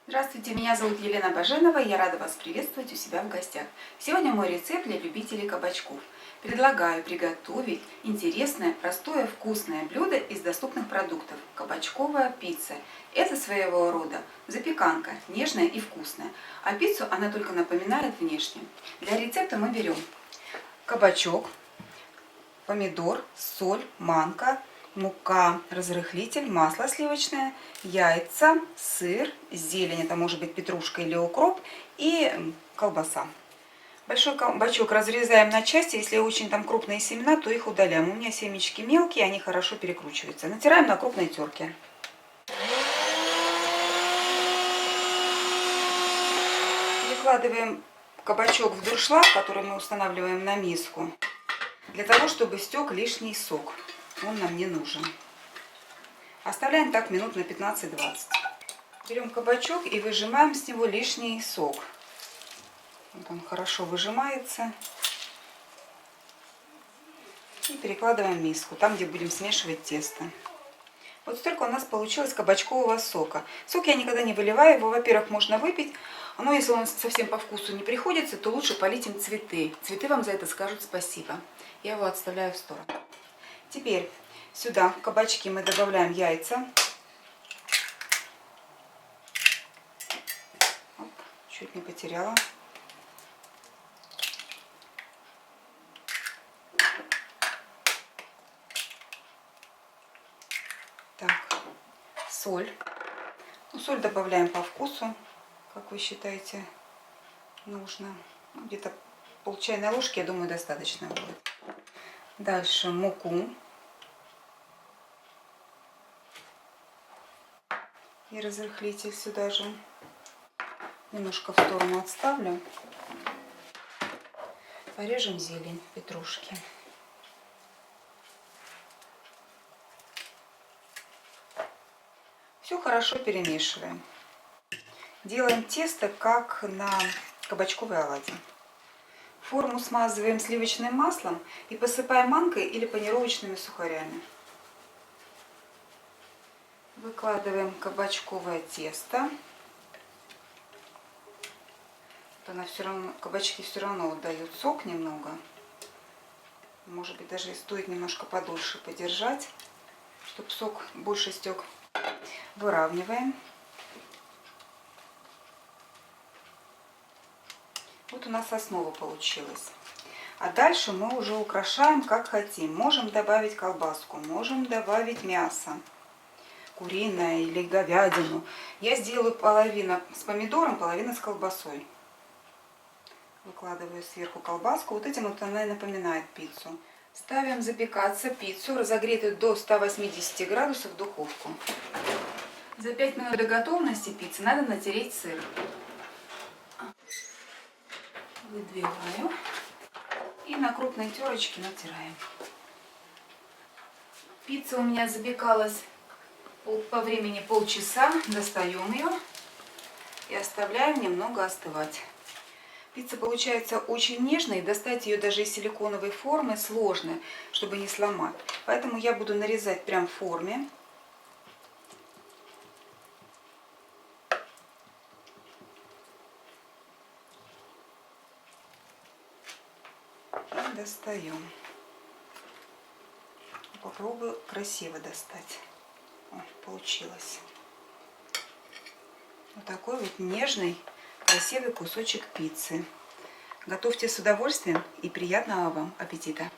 Здравствуйте, меня зовут Елена Баженова, и я рада вас приветствовать у себя в гостях. Сегодня мой рецепт для любителей кабачков. Предлагаю приготовить интересное, простое, вкусное блюдо из доступных продуктов – кабачковая пицца. Это своего рода запеканка, нежная и вкусная, а пиццу она только напоминает внешне. Для рецепта мы берем кабачок, помидор, соль, манка, мука, разрыхлитель, масло сливочное, яйца, сыр, зелень, это может быть петрушка или укроп, и колбаса. Большой кабачок разрезаем на части, если очень там крупные семена, то их удаляем. У меня семечки мелкие, они хорошо перекручиваются. Натираем на крупной терке. Перекладываем кабачок в дуршлаг, который мы устанавливаем на миску, для того, чтобы стек лишний сок. Он нам не нужен. Оставляем так минут на 15-20. Берем кабачок и выжимаем с него лишний сок. Вот он хорошо выжимается. И перекладываем в миску, там, где будем смешивать тесто. Вот столько у нас получилось кабачкового сока. Сок я никогда не выливаю, его, во-первых, можно выпить, но если он совсем по вкусу не приходится, то лучше полить им цветы. Цветы вам за это скажут спасибо. Я его отставляю в сторону. Теперь сюда в кабачки мы добавляем яйца. Оп, чуть не потеряла. Так, соль. Ну, соль добавляем по вкусу, как вы считаете нужно. Где-то пол чайной ложки, я думаю, достаточно будет. Дальше муку. И разрыхлитель сюда же. Немножко в сторону отставлю. Порежем зелень петрушки. Все хорошо перемешиваем. Делаем тесто, как на кабачковой оладьи. Форму смазываем сливочным маслом и посыпаем манкой или панировочными сухарями. Выкладываем кабачковое тесто. Она все равно, кабачки все равно дают сок немного. Может быть, даже и стоит немножко подольше подержать, чтобы сок больше стек. Выравниваем. Вот у нас основа получилась. А дальше мы уже украшаем как хотим. Можем добавить колбаску, можем добавить мясо. Куриное или говядину. Я сделаю половину с помидором, половину с колбасой. Выкладываю сверху колбаску. Вот этим вот она и напоминает пиццу. Ставим запекаться пиццу, разогретую до 180 градусов в духовку. За 5 минут до готовности пиццы надо натереть сыр. Выдвигаю и на крупной терочке натираем. Пицца у меня запекалась по времени полчаса. Достаем ее и оставляем немного остывать. Пицца получается очень нежной, и достать ее даже из силиконовой формы сложно, чтобы не сломать. Поэтому я буду нарезать прям в форме. И достаем. Попробую красиво достать. О, получилось. Вот такой вот нежный, красивый кусочек пиццы. Готовьте с удовольствием и приятного вам аппетита!